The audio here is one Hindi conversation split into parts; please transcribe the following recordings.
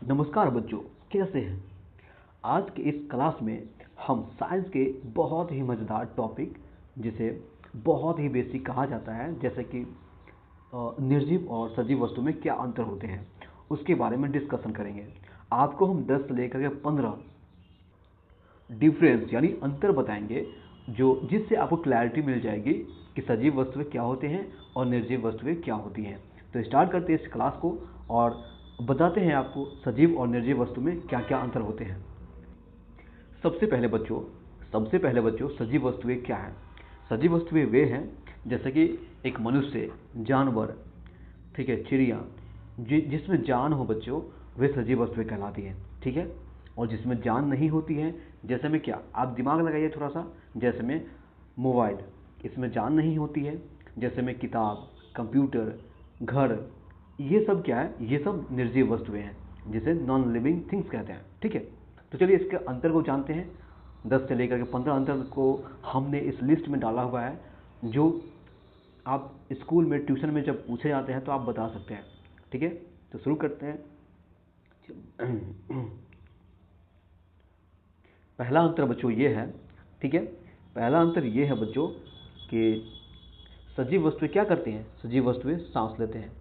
नमस्कार बच्चों, कैसे हैं। आज के इस क्लास में हम साइंस के बहुत ही मज़ेदार टॉपिक, जिसे बहुत ही बेसिक कहा जाता है, जैसे कि निर्जीव और सजीव वस्तु में क्या अंतर होते हैं, उसके बारे में डिस्कशन करेंगे। आपको हम 10 से लेकर के 15 डिफरेंस यानी अंतर बताएंगे, जिससे आपको क्लैरिटी मिल जाएगी कि सजीव वस्तुएं क्या होते हैं और निर्जीव वस्तुएं क्या होती हैं। तो स्टार्ट करते हैं इस क्लास को और बताते हैं आपको सजीव और निर्जीव वस्तु में क्या क्या अंतर होते हैं। सबसे पहले बच्चों सजीव वस्तुएं क्या हैं। सजीव वस्तुएं वे हैं जैसे कि एक मनुष्य, जानवर, ठीक है, चिड़िया, जिसमें जान हो बच्चों, वे सजीव वस्तुएं कहलाती हैं। ठीक है, और जिसमें जान नहीं होती है, जैसे में क्या, आप दिमाग लगाइए थोड़ा सा, जैसे में मोबाइल, इसमें जान नहीं होती है। जैसे में किताब, कंप्यूटर, घर, ये सब क्या है, ये सब निर्जीव वस्तुएं हैं, जिसे नॉन लिविंग थिंग्स कहते हैं। ठीक है, तो चलिए इसके अंतर को जानते हैं। 10 से लेकर के 15 अंतर को हमने इस लिस्ट में डाला हुआ है, जो आप स्कूल में, ट्यूशन में जब पूछे जाते हैं तो आप बता सकते हैं। ठीक है, तो शुरू करते हैं। पहला अंतर बच्चों ये है, ठीक है, पहला अंतर ये है बच्चों कि सजीव वस्तुएं क्या करती हैं। सजीव वस्तुएं सांस लेते हैं।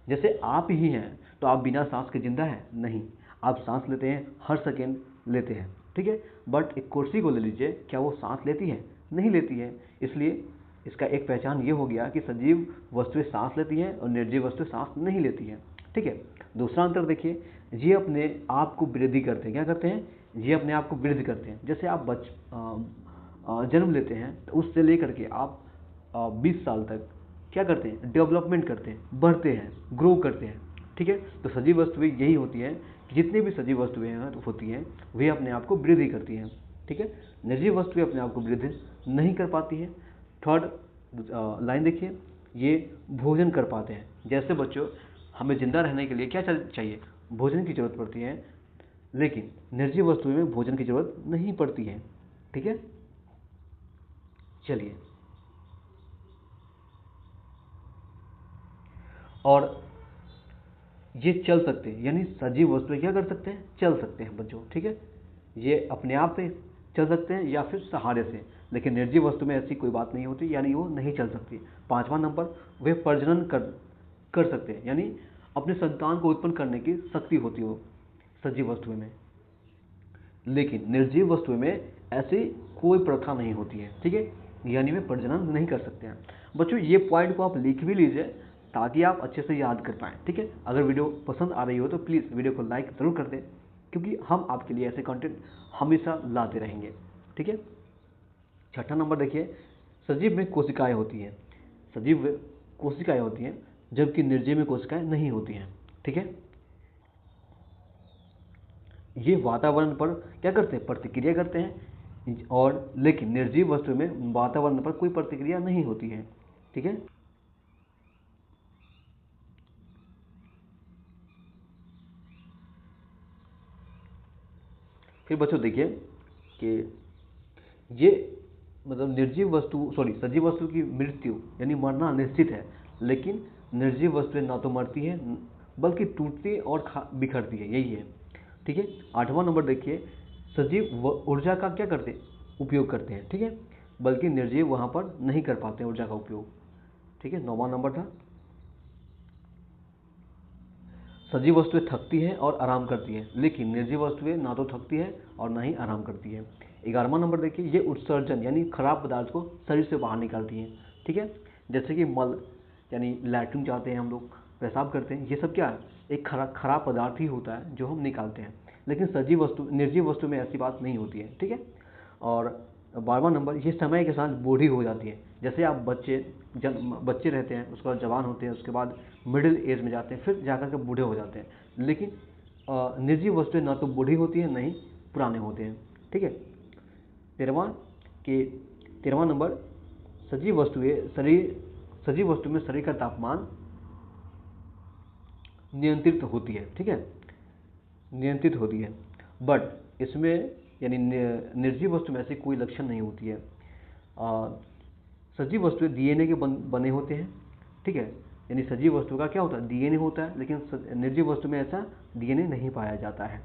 जैसे आप ही हैं तो आप बिना सांस के जिंदा हैं? नहीं, आप सांस लेते हैं, हर सेकेंड लेते हैं। ठीक है, बट एक कुर्सी को ले लीजिए, क्या वो सांस लेती है? नहीं लेती है। इसलिए इसका एक पहचान ये हो गया कि सजीव वस्तुएं सांस लेती हैं और निर्जीव वस्तुएं सांस नहीं लेती हैं। ठीक है, दूसरा अंतर देखिए, ये अपने आप को वृद्धि करते हैं। क्या करते हैं? ये अपने आप को वृद्धि करते हैं। जैसे आप जन्म लेते हैं तो उससे लेकर के आप 20 साल तक क्या करते हैं? डेवलपमेंट करते हैं, बढ़ते हैं, ग्रो करते हैं। ठीक है, तो सजीव वस्तुएं यही होती हैं कि जितनी भी सजीव वस्तुएं होती हैं वे अपने आप को वृद्धि करती हैं। ठीक है, निर्जीव वस्तुएं अपने आप को वृद्धि नहीं कर पाती हैं। थर्ड लाइन देखिए, ये भोजन कर पाते हैं। जैसे बच्चों, हमें जिंदा रहने के लिए क्या चाहिए? भोजन की जरूरत पड़ती है, लेकिन निर्जीव वस्तुओं में भोजन की जरूरत नहीं पड़ती है। ठीक है, चलिए, और ये चल सकते हैं, यानी सजीव वस्तुएं क्या कर सकते हैं? चल सकते हैं बच्चों। ठीक है, ये अपने आप से चल सकते हैं या फिर सहारे से, लेकिन निर्जीव वस्तु में ऐसी कोई बात नहीं होती, यानी वो नहीं चल सकती। 5वां नंबर, वे प्रजनन कर सकते हैं, यानी अपने संतान को उत्पन्न करने की शक्ति होती हो सजीव वस्तुओं में, लेकिन निर्जीव वस्तुओं में ऐसी कोई प्रथा नहीं होती है। ठीक है, यानी वे प्रजनन नहीं कर सकते हैं। बच्चों, ये पॉइंट को आप लिख भी लीजिए ताकि आप अच्छे से याद कर पाएँ। ठीक है, अगर वीडियो पसंद आ रही हो तो प्लीज़ वीडियो को लाइक ज़रूर कर दें, क्योंकि हम आपके लिए ऐसे कंटेंट हमेशा लाते रहेंगे। ठीक है, छठा नंबर देखिए, सजीव में कोशिकाएं होती हैं। सजीव में कोशिकाएं होती हैं, जबकि निर्जीव में कोशिकाएं नहीं होती हैं। ठीक है, ये वातावरण पर क्या करते हैं? प्रतिक्रिया करते हैं, और लेकिन निर्जीव वस्तु में वातावरण पर कोई प्रतिक्रिया नहीं होती है। ठीक है, फिर बच्चों देखिए कि ये मतलब सजीव वस्तु की मृत्यु यानी मरना निश्चित है, लेकिन निर्जीव वस्तुएं ना तो मरती है, बल्कि टूटती और बिखरती है। यही है। ठीक है, 8वां नंबर देखिए, सजीव ऊर्जा का क्या करते हैं? उपयोग करते हैं। ठीक है, बल्कि निर्जीव वहां पर नहीं कर पाते ऊर्जा का उपयोग। ठीक है, 9वां नंबर था, सजीव वस्तुएं थकती है और आराम करती है, लेकिन निर्जीव वस्तुएं ना तो थकती है और ना ही आराम करती है। 11वां नंबर देखिए, ये उत्सर्जन यानी खराब पदार्थ को शरीर से बाहर निकालती हैं। ठीक है, जैसे कि मल, यानी लैट्रिन जाते हैं हम लोग, पेशाब करते हैं, ये सब क्या है? एक खराब पदार्थ ही होता है जो हम निकालते हैं, लेकिन निर्जीव वस्तु में ऐसी बात नहीं होती है। ठीक है, और 12वां नंबर, ये समय के साथ बूढ़ी हो जाती है। जैसे आप बच्चे रहते हैं, उसके बाद जवान होते हैं, उसके बाद मिडिल एज में जाते हैं, फिर जाकर के बूढ़े हो जाते हैं, लेकिन निर्जीव वस्तुएं ना तो बूढ़ी होती हैं, ना ही पुराने होते हैं। ठीक है, 13वां नंबर, सजीव वस्तु में शरीर का तापमान नियंत्रित होती है। ठीक है, नियंत्रित होती है, बट इसमें यानी निर्जीव वस्तु में ऐसी कोई लक्षण नहीं होती है। सजीव वस्तुएं डीएनए के बने होते हैं। ठीक है, यानी सजीव वस्तु का क्या होता है, डीएनए होता है, लेकिन निर्जीव वस्तु में ऐसा डीएनए नहीं पाया जाता है।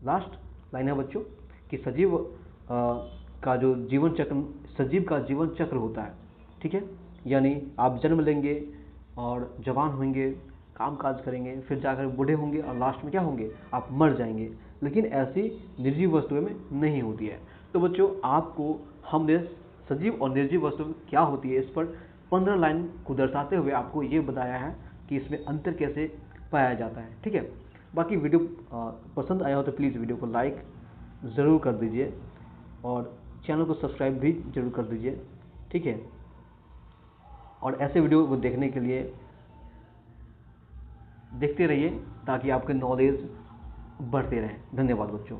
लास्ट लाइन है बच्चों कि सजीव का जो जीवन चक्र, सजीव का जीवन चक्र होता है, ठीक है, यानी आप जन्म लेंगे और जवान होंगे, काम काज करेंगे, फिर जाकर बूढ़े होंगे और लास्ट में क्या होंगे, आप मर जाएंगे, लेकिन ऐसी निर्जीव वस्तुओं में नहीं होती है। तो बच्चों आपको हमने सजीव और निर्जीव वस्तु क्या होती है इस पर 15 लाइन को दर्शाते हुए आपको ये बताया है कि इसमें अंतर कैसे पाया जाता है, ठीक है। बाकी वीडियो पसंद आया हो तो प्लीज़ वीडियो को लाइक ज़रूर कर दीजिए और चैनल को सब्सक्राइब भी जरूर कर दीजिए, ठीक है। और ऐसे वीडियो को देखने के लिए देखते रहिए ताकि आपके नॉलेज बढ़ते रहें। धन्यवाद बच्चों।